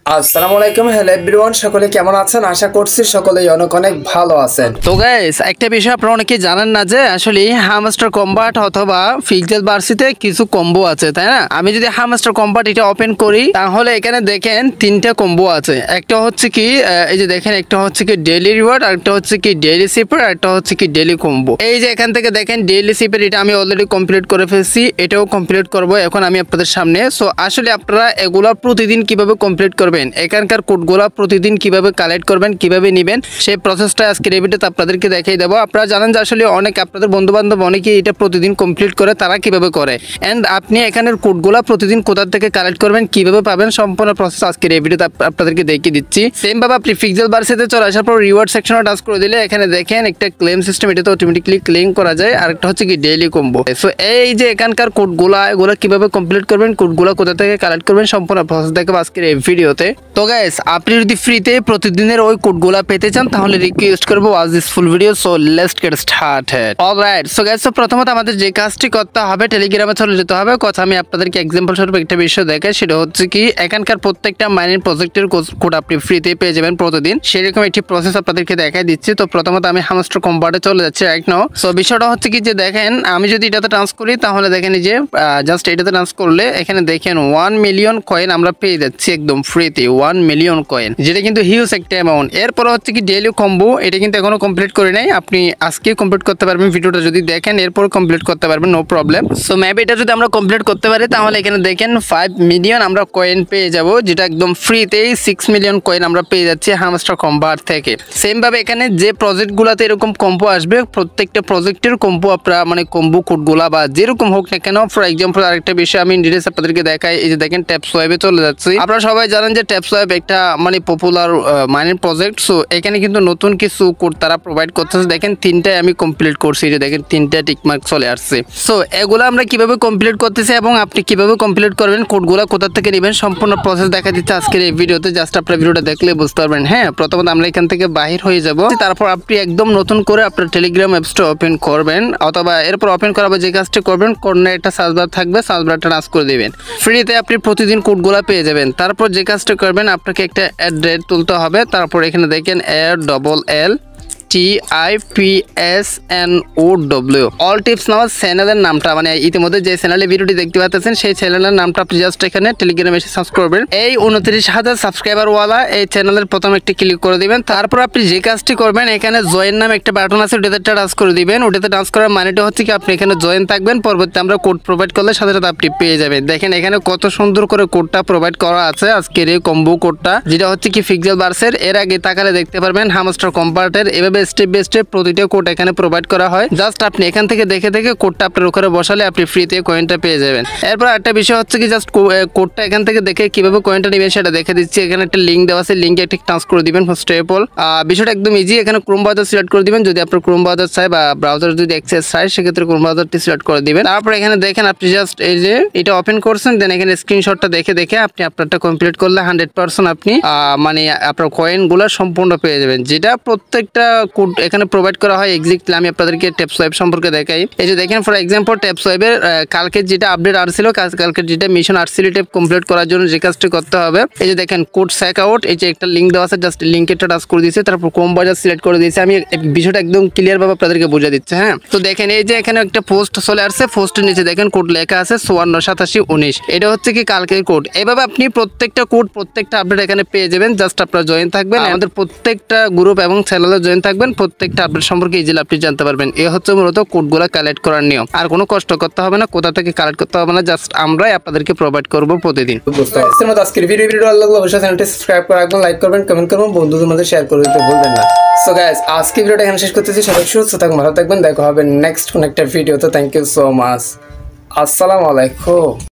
আসসালামু আলাইকুম, hello everyone, সকলে কেমন আছেন? আশা করছি সকলেই অনেক অনেক ভালো আছেন। তো গাইস, একটা বিষয় আপনারা অনেকেই জানেন না যে আসলে হামস্টার কম্বাট অথবা পিক্সেল বার্সিতে কিছু কম্বো আছে, তাই না? আমি যদি হামস্টার কম্বাট এটা ওপেন করি তাহলে এখানে দেখেন তিনটা কম্বো আছে। একটা হচ্ছে কি এই যে দেখেন, একটা হচ্ছে কি ডেইলি রিওয়ার্ড, আর একটা হচ্ছে কি ডেইলি সিপার, আর একটা হচ্ছে কি ডেইলি কম্বো। এই যে এখান থেকে দেখেন ডেইলি সিপার, এটা আমি অলরেডি কমপ্লিট করে ফেলছি, এটাও কমপ্লিট করব এখন আমি আপনাদের সামনে। সো আসলে আপনারা এগুলা প্রতিদিন কিভাবে কমপ্লিট করবেন, এখানকার কোডগুলা প্রতিদিন কিভাবে কালেক্ট করবেন, কিভাবে নেবেন, সেই প্রসেসটা আজকে এই ভিডিওতে আপনাদেরকে দেখাই দেবো। আপনারা জানেন যে আসলে অনেক আপনাদের বন্ধু বান্ধব অনেকেই এটা প্রতিদিন কমপ্লিট করে, তারা কিভাবে করে এন্ড আপনি এখানের কোডগুলা প্রতিদিন কোথা থেকে কালেক্ট করবেন, কিভাবে পাবেন, সম্পূর্ণ প্রসেস আজকে এই ভিডিওতে আপনাদেরকে দেখিয়ে দিচ্ছি। সেম ভাবে আপনি পিক্সেল বার্সিতে চলে আসার পর রিওয়ার্ড সেকশনে টাচ করে দিলে এখানে দেখেন একটা ক্লেম সিস্টেম, এটাতে অটোমেটিক্যালি ক্লেম করা যায়, আর একটা হচ্ছে কি ডেইলি কম্বো। সো এই যে এখানকার কোডগুলা, এগুলো কিভাবে কমপ্লিট করবেন, কোডগুলা কোথা থেকে কালেক্ট করবেন, সম্পূর্ণ প্রসেস দেখাবো আজকের এই ভিডিওতে। তো গাইস, আপনি যদি ফ্রিতে প্রতিদিনের ওই কোডগুলা পেতে চান তাহলে রিকোয়েস্ট করবো watch this full video. So let's get started. Alright, so guys, প্রথমত আমাদের যে কাজটি করতে হবে, টেলিগ্রামে চলে যেতে হবে। কথা আমি আপনাদেরকে এক্সাম্পল স্বরূপ একটা বিষয় দেখাই, সেটা হচ্ছে কি এখানকার প্রত্যেকটা মাইনিং প্রজেক্টের কোড আপনি ফ্রিতে পেয়ে যাবেন প্রতিদিন, সেরকম একটি প্রসেস আপনাদেরকে দেখাই দিচ্ছি। তো প্রথমত আমি হামস্টার কম্বাটে চলে যাচ্ছি রাইট নাও। সো বিষয়টা হচ্ছে কি যে দেখেন, আমি যদি এটাতে ট্রান্স করি তাহলে দেখেন যে জাস্ট এটাতে ট্রান্স করলে এখানে দেখেন 1 মিলিয়ন কয়েন আমরা পেয়ে যাচ্ছি একদম ফ্রিতে। 1 মিলিয়ন কয়েন, যেটা কিন্তু হিউজ একটা অ্যামাউন্ট। এরপর হচ্ছে কি ডেইলি কম্বো, এটা কিন্তু এখনো কমপ্লিট করে নাই, আপনি আজকে কমপ্লিট করতে পারবেন। ভিডিওটা যদি দেখেন এরপর কমপ্লিট করতে পারবেন, নো প্রবলেম। সো মেবি এটা যদি আমরা কমপ্লিট করতে পারি তাহলে এখানে দেখেন 5 মিলিয়ন আমরা কয়েন পেয়ে যাব, যেটা একদম ফ্রিতেই 6 মিলিয়ন কয়েন আমরা পেয়ে যাচ্ছি হামস্টার কম্বাট থেকে। সেম ভাবে এখানে যে প্রজেক্টগুলোতে এরকম কম্বো আসবে, প্রত্যেকটা প্রজেক্টের কম্বো আপনারা মানে কম্বো কোডগুলা বা যেরকম হোক না কেন, ফর এক্সাম্পল আরেকটা বিষয় আমি ডিটেইলস আপনাদেরকে দেখাই। এই যে দেখেন ট্যাপ সোয়াইপে চলে যাচ্ছি। আপনারা সবাই জানেন যে ট্যাপ সোয়াইপ একটা মানে পপুলার মাইনিং প্রজেক্ট। সো এখানে কিন্তু নতুন কিছু কোড তারা প্রোভাইড করতেছে। দেখেন তিনটায় আমি কমপ্লিট করছি, যে দেখেন তিনটা টিকমার্ক চলে আসছে। সো এগুলো আমরা কিভাবে কমপ্লিট করতেছি এবং আপনি কিভাবে কমপ্লিট করবেন, কোডগুলো কোথা থেকে নেবেন, সম্পূর্ণ প্রসেস দেখা দিচ্ছে আজকের এই ভিডিওতে। জাস্ট আপনার ভিডিওটা দেখলে বুঝতে পারবেন। হ্যাঁ, প্রথমত আমরা এখান থেকে বাহির হয়ে যাব, তারপর আপনি একদম নতুন করে আপনার টেলিগ্রাম অ্যাপসটা ওপেন করবেন, অথবা এরপর ওপেন করার যে কাজটি করবেন, কর্নারে একটা সার্চ বার থাকবে, সার্চ বারটা টাচ করে দিবেন। ফ্রিতে আপনি প্রতিদিন কোডগুলো পেয়ে যাবেন। তারপর যে কাজটা করবেন, আপনাকে একটা অ্যাড্রেস তুলতে হবে। তারপর এখানে দেখেন TIPSNOW অল টিপস নাও চ্যানেলের নামটা, মানে ইতিমধ্যে যে চ্যানেলে ভিডিওটি দেখতে পাচ্ছেন সেই চ্যানেলের নামটা আপনি জাস্ট এখানে টেলিগ্রামে এসে সার্চ করবেন। এই 29,000 সাবস্ক্রাইবার ওয়ালা এই চ্যানেলের প্রথম একটি ক্লিক করে দিবেন। তারপর আপনি যে কাজটি করবেন, এখানে জয়েন নামে একটা বাটন আছে, ওটাতে টাচ করে দিবেন। ওটাতে টাচ করার মানেটা হচ্ছে কি আপনি এখানে জয়েন থাকবেন, পরবর্তী আমরা কোড প্রোভাইড করলে সাথে সাথে আপনি পেয়ে যাবেন। দেখেন এখানে কত সুন্দর করে কোডটা প্রোভাইড করা আছে আজকের এই কম্বো কোডটা, যেটা হচ্ছে কি পিক্সেল বার্সের। এর আগে তাকালে দেখতে পারবেন হামস্টার কম্বাটের এভাবে স্টেপ বাই স্টেপ প্রতিটা কোড এখানে প্রোভাইড করা হয়। জাস্ট আপনি এখান থেকে দেখে দেখে কোডটা আপনার ওখানে বসালে আপনি ফ্রিতে কয়েনটা পেয়ে যাবেন। এরপর একটা বিষয় হচ্ছে কি জাস্ট কোডটা এখান থেকে দেখে কিভাবে কয়েনটা নেবেন সেটা দেখে দিচ্ছি। এখানে একটা লিঙ্ক দেওয়া আছে, লিঙ্কে একটা টাচ করে দিবেন ফার্স্ট অফ অল। বিষয়টা একদম ইজি। এখানে ক্রোম ব্রাউজার সিলেক্ট করে দিবেন, যদি আপনার ক্রোম ব্রাউজার চাই বা ব্রাউজার যদি অ্যাক্সেস চাই সেক্ষেত্রে ক্রোম ব্রাউজারটি সিলেক্ট করে দিবেন। তারপর এখানে দেখেন আপনি জাস্ট এই যে এটা ওপেন করছেন, দেন এখানে স্ক্রিনশটটা দেখে দেখে আপনি আপনারটা কমপ্লিট করলে 100% আপনি মানে আপনার কয়েনগুলো সম্পূর্ণ পেয়ে যাবেন, যেটা প্রত্যেকটা কোড এখানে প্রোভাইড করা হয়। এক্স্যাক্টলি আমি আপনাদেরকে ট্যাপ সোয়াইপ সম্পর্কে দেখাই। এই যে দেখেন ফর এক্সাম্পল ট্যাপ সোয়াইপের কালকে যেটা আপডেট আসছিল, কালকে যেটা মিশন আসছিল ট্যাপ কমপ্লিট করার জন্য যে কাজটি করতে হবে, এই যে দেখেন কোড চেক আউট, এই যে একটা লিঙ্ক দেওয়া আছে, জাস্ট লিঙ্কে টাচ করে দিয়েছে, তারপর ক্রোম ব্রাউজার সিলেক্ট করে দিয়েছে। আমি বিষয়টা একদম ক্লিয়ার ভাবে আপনাদেরকে বুঝিয়ে দিচ্ছি। হ্যাঁ, তো দেখেন এই যে এখানে একটা পোস্ট চলে আসছে, পোস্টের নিচে দেখেন কোড লেখা আছে 548719, এটা হচ্ছে কি কালকের কোড। এভাবে আপনি প্রত্যেকটা কোড প্রত্যেকটা আপডেট এখানে পেয়ে যাবেন। জাস্ট আপনারা জয়েন থাকবেন, আমাদের প্রত্যেকটা গ্রুপ এবং চ্যানেলে জয়েন থাকবেন, প্রত্যেকটা আপডেট সম্পর্কে ইজিলি আপনি জানতে পারবেন। এই হচ্ছে মূলত কোডগুলো কালেক্ট করার নিয়ম। আর কোনো কষ্ট করতে হবে না, কোথা থেকে কালেক্ট করতে হবে না, জাস্ট আমরাই আপনাদেরকে প্রোভাইড করব প্রতিদিন। আজকের ভিডিও ভালো লাগলে অবশ্যই চ্যানেলটি সাবস্ক্রাইব করে রাখবেন, লাইক করবেন, কমেন্ট করবেন, বন্ধুদের মধ্যে শেয়ার করে দিতে ভুলবেন না। সো গাইস, আজকে ভিডিওটা এখানে শেষ করতেছি। সবাই সুস্থ থাকবেন, ভালো থাকবেন, দেখা হবে নেক্সট কোন একটা ভিডিওতে। Thank you so much. আসসালামু আলাইকুম।